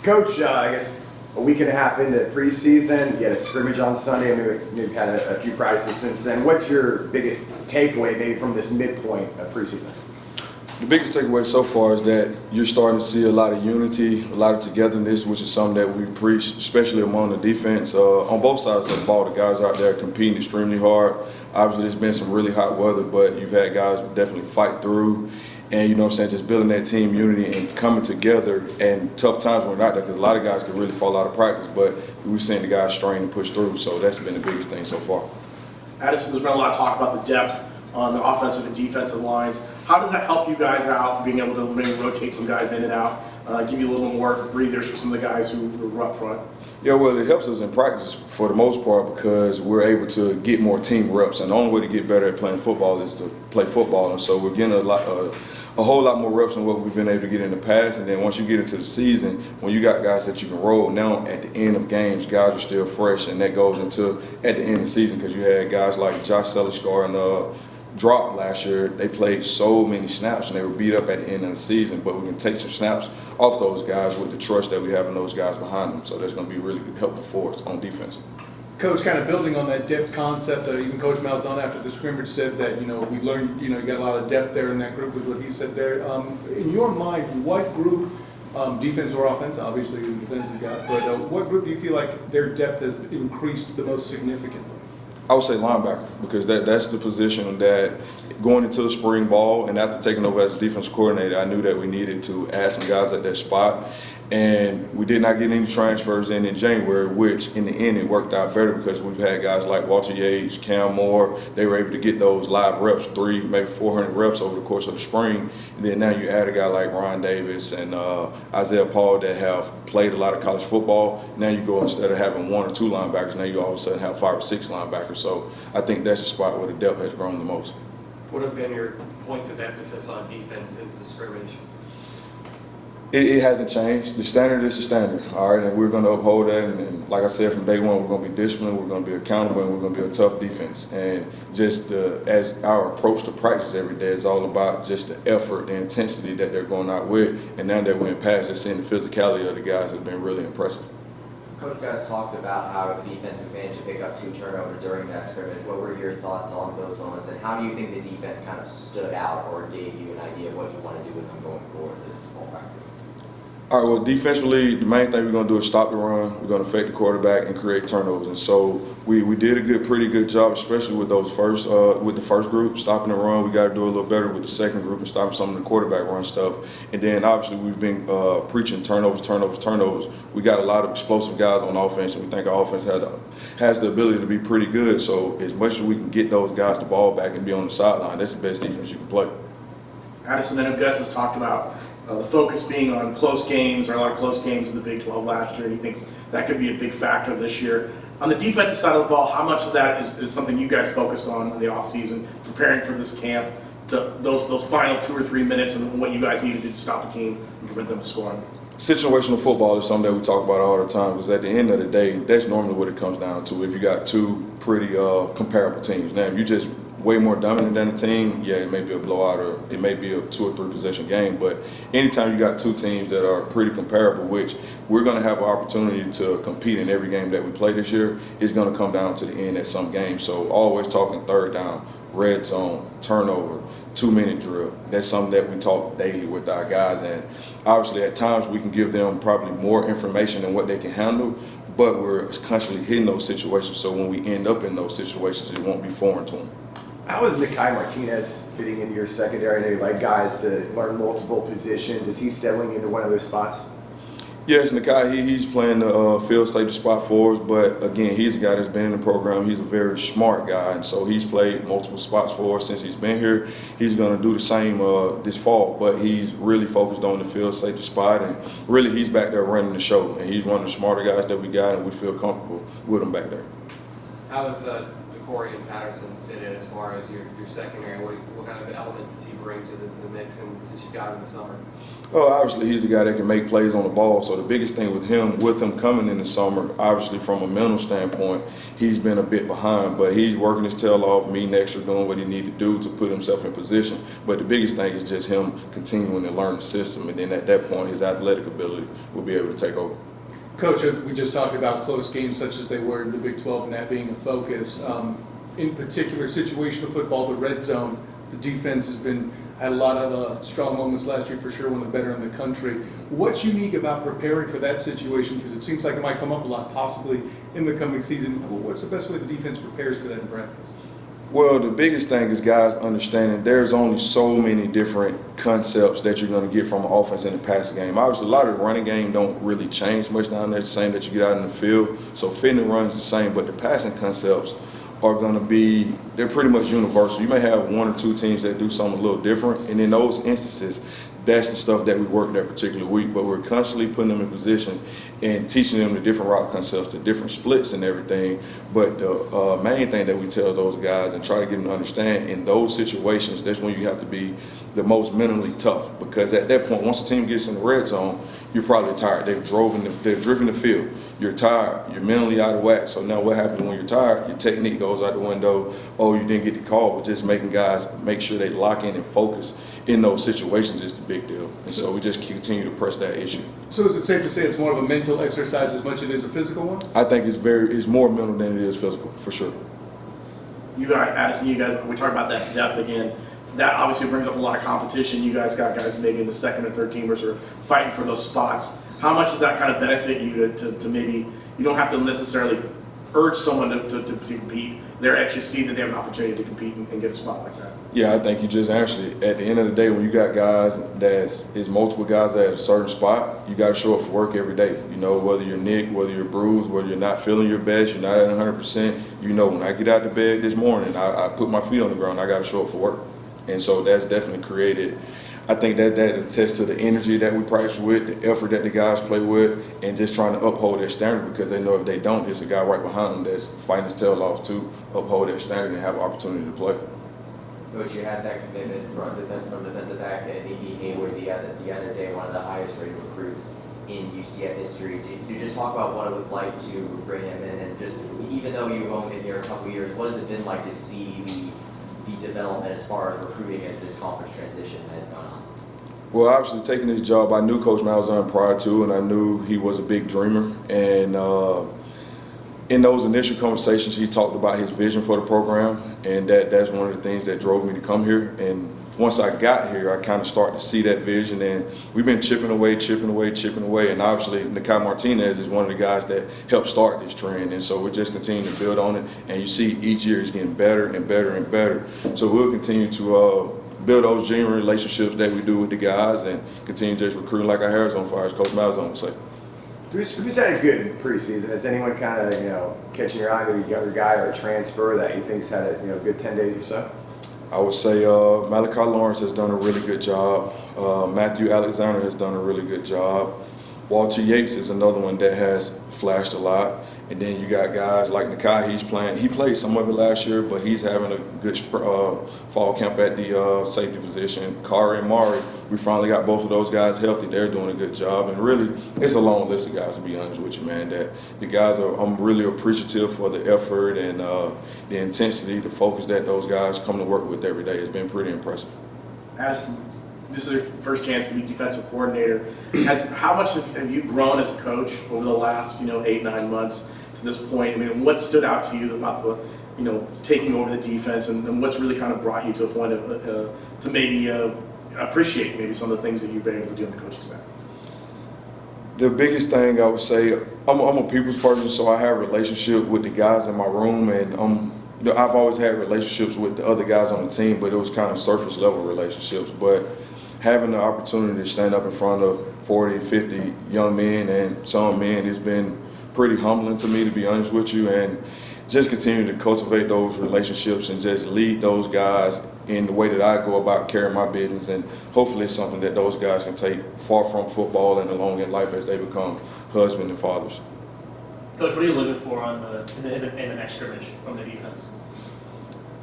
Coach, I guess a week and a half into preseason, you had a scrimmage on Sunday. Maybe you've had a few practices since then. What's your biggest takeaway maybe from this midpoint of preseason? The biggest takeaway so far is that you're starting to see a lot of unity, a lot of togetherness, which is something that we preach, especially among the defense. On both sides of the ball, the guys out there competing extremely hard. Obviously, there's been some really hot weather, but you've had guys definitely fight through. And, you know what I'm saying, just building that team unity and coming together. And tough times when we're not there, because a lot of guys can really fall out of practice, but we've seen the guys strain and push through. So that's been the biggest thing so far. Addison, there's been a lot of talk about the depth on the offensive and defensive lines. How does that help you guys out, being able to maybe rotate some guys in and out, give you a little more breathers for some of the guys who were up front? Yeah, well, it helps us in practice for the most part because we're able to get more team reps. And the only way to get better at playing football is to play football. And so we're getting a whole lot more reps than what we've been able to get in the past. And then once you get into the season, when you got guys that you can roll, now at the end of games, guys are still fresh. And that goes into at the end of the season because you had guys like Josh Sellerscar and Drop last year. They played so many snaps and they were beat up at the end of the season, but we can take some snaps off those guys with the trust that we have in those guys behind them. So that's going to be really helpful for us on defense. Coach, kind of building on that depth concept, even Coach Malzahn after the scrimmage said that, we learned, you got a lot of depth there in that group, was what he said there. In your mind, what group, defense or offense, obviously the defensive guy, but what group do you feel like their depth has increased the most significantly? I would say linebacker because that's the position that going into the spring ball and after taking over as a defensive coordinator, I knew that we needed to add some guys at that spot. And we did not get any transfers in January, which in the end it worked out better because we've had guys like Walter Yates, Cam Moore. They were able to get those live reps, 300, maybe 400 reps over the course of the spring. And then now you add a guy like Ron Davis and Isaiah Paul that have played a lot of college football. Now you go, instead of having 1 or 2 linebackers, now you all of a sudden have 5 or 6 linebackers. So I think that's the spot where the depth has grown the most. What have been your points of emphasis on defense since the scrimmage? It hasn't changed. The standard is the standard, all right, and we're going to uphold that. And like I said, from day one, we're going to be disciplined, we're going to be accountable, and we're going to be a tough defense. And just as our approach to practice every day is all about just the effort, the intensity that they're going out with. And now that we're in pass, just seeing the physicality of the guys has been really impressive. Coach, guys talked about how the defense managed to pick up 2 turnovers during that scrimmage. What were your thoughts on those moments, and how do you think the defense kind of stood out or gave you an idea of what you want to do with them going forward this fall practice? All right, well, defensively, the main thing we're going to do is stop the run. We're going to affect the quarterback and create turnovers. And so we did a pretty good job, especially with those with the first group, stopping the run. We got to do a little better with the second group and stopping some of the quarterback run stuff. And then obviously we've been preaching turnovers. We got a lot of explosive guys on offense, and we think our offense has the ability to be pretty good. So as much as we can get those guys the ball back and be on the sideline, that's the best defense you can play. Addison, I know Gus has talked about the focus being on close games, or a lot of close games in the Big 12 last year, and he thinks that could be a big factor this year. On the defensive side of the ball, how much of that is something you guys focused on in the offseason, preparing for this camp, to those final 2 or 3 minutes and what you guys need to do to stop the team and prevent them from scoring? Situational football is something that we talk about all the time because at the end of the day, that's normally what it comes down to. If you got 2 pretty comparable teams. Now, if you just way more dominant than a team, yeah, it may be a blowout or it may be a 2 or 3 possession game. But anytime you got 2 teams that are pretty comparable, which we're going to have an opportunity to compete in every game that we play this year, it's going to come down to the end at some game. So always talking third down, red zone, turnover, 2-minute drill. That's something that we talk daily with our guys. And obviously at times we can give them probably more information than what they can handle, but we're constantly hitting those situations. So when we end up in those situations, it won't be foreign to them. How is Mekhi Martinez fitting into your secondary? I know you like guys to learn multiple positions. Is he settling into one of those spots? Yes, Nakai, he's playing the field safety spot for us, but again, he's a guy that's been in the program. He's a very smart guy, and so he's played multiple spots for us since he's been here. He's going to do the same this fall, but he's really focused on the field safety spot, and really he's back there running the show, and he's one of the smarter guys that we got, and we feel comfortable with him back there. How is Corey and Patterson fit in as far as your secondary? What kind of element does he bring to the mix, and since you got him in the summer? Well, obviously he's a guy that can make plays on the ball. So the biggest thing with him coming in the summer, obviously from a mental standpoint, he's been a bit behind, but he's working his tail off, meeting extra, doing what he needs to do to put himself in position. But the biggest thing is just him continuing to learn the system, and then at that point, his athletic ability will be able to take over. Coach, we just talked about close games such as they were in the Big 12 and that being a focus. In particular, situational football, the red zone, the defense had a lot of strong moments last year, for sure, one of the better in the country. What's unique about preparing for that situation? Because it seems like it might come up a lot, possibly in the coming season. What's the best way the defense prepares for that in practice? Well, the biggest thing is guys understanding there's only so many different concepts that you're going to get from an offense in the passing game. Obviously, a lot of the running game don't really change much down there. It's the same that you get out in the field. So fitting and running is the same, but the passing concepts are going to be, they're pretty much universal. You may have one or two teams that do something a little different, and in those instances, that's the stuff that we work that particular week, but we're constantly putting them in position and teaching them the different route concepts, the different splits and everything. But the main thing that we tell those guys and try to get them to understand, in those situations, that's when you have to be the most mentally tough, because at that point, once a team gets in the red zone, you're probably tired. They've driven the field. You're tired. You're mentally out of whack. So now what happens when you're tired? Your technique goes out the window. Oh, you didn't get the call. But just making guys make sure they lock in and focus in those situations is the big deal. And so we just continue to press that issue. So is it safe to say it's more of a mental exercise as much as it is a physical one? I think it's more mental than it is physical, for sure. You guys, Addison, we talk about that depth again. That obviously brings up a lot of competition. You guys got guys maybe in the second or third teamers who are fighting for those spots. How much does that kind of benefit you to maybe, you don't have to necessarily urge someone to compete. They actually see that they have an opportunity to compete and get a spot like that. Yeah, I think you just answered it. At the end of the day, when you got guys is multiple guys at a certain spot, you got to show up for work every day. You know, whether you're nicked, whether you're bruised, whether you're not feeling your best, you're not at 100%. You know, when I get out of bed this morning, I put my feet on the ground, I got to show up for work. And so that's definitely created, I think that attests to the energy that we practice with, the effort that the guys play with, and just trying to uphold their standard, because they know if they don't, there's a guy right behind them that's fighting his tail off to uphold their standard and have an opportunity to play. Coach, you had that commitment from defensive back to Nicky Hayward the other day, one of the highest rated recruits in UCF history. Could you just talk about what it was like to bring him in, and just, even though you've only been here a couple years, what has it been like to see the development as far as recruiting as this conference transition has gone on? Well, obviously taking this job, I knew Coach Malzahn prior to, and I knew he was a big dreamer. And in those initial conversations, he talked about his vision for the program, and that's one of the things that drove me to come here. And once I got here, I kind of started to see that vision, and we've been chipping away. And obviously, Nakai Martinez is one of the guys that helped start this trend, and so we're just continuing to build on it. And you see each year is getting better and better and better. So we'll continue to build those genuine relationships that we do with the guys, and continue just recruiting like our hair's on fire, as Coach Malzahn would say. Who's had a good preseason? Has anyone kind of, catching your eye, maybe a younger guy or a transfer that you think's had a, good 10 days or so? I would say Malachi Lawrence has done a really good job. Matthew Alexander has done a really good job. Walter Yates is another one that has flashed a lot. And then you got guys like Nakai, he played some of it last year, but he's having a good fall camp at the safety position. Kari and Mari, we finally got both of those guys healthy. They're doing a good job. And really, it's a long list of guys, to be honest with you, man, that the guys I'm really appreciative for the effort and the intensity, the focus that those guys come to work with every day. It's been pretty impressive. Addison, this is your first chance to be defensive coordinator. How much have you grown as a coach over the last 8-9 months to this point? I mean, what stood out to you about taking over the defense, and what's really kind of brought you to a point of to maybe appreciate maybe some of the things that you've been able to do on the coaching staff? The biggest thing I would say, I'm a people's person, so I have a relationship with the guys in my room, and I've always had relationships with the other guys on the team, but it was kind of surface level relationships. But having the opportunity to stand up in front of 40, 50 young men and some men has been pretty humbling to me, to be honest with you, and just continue to cultivate those relationships and just lead those guys in the way that I go about carrying my business, and hopefully it's something that those guys can take far from football and along in life as they become husbands and fathers. Coach, what are you looking for in the next scrimmage from the defense?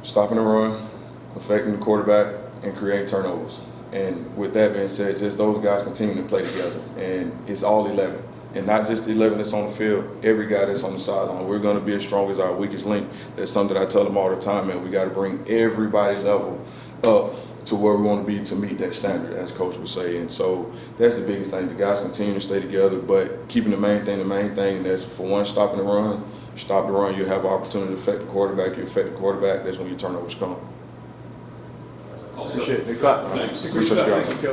Stopping the run, affecting the quarterback, and creating turnovers. And with that being said, just those guys continue to play together. And it's all 11. And not just the 11 that's on the field, every guy that's on the sideline. We're going to be as strong as our weakest link. That's something I tell them all the time, man. We got to bring everybody level up to where we want to be to meet that standard, as Coach would say. And so that's the biggest thing. The guys continue to stay together, but keeping the main thing, that's for one, stopping the run. You stop the run, you have an opportunity to affect the quarterback. You affect the quarterback, that's when your turnovers come. Appreciate it. Thanks a lot. Thanks. Appreciate you guys. Thank you, Coach.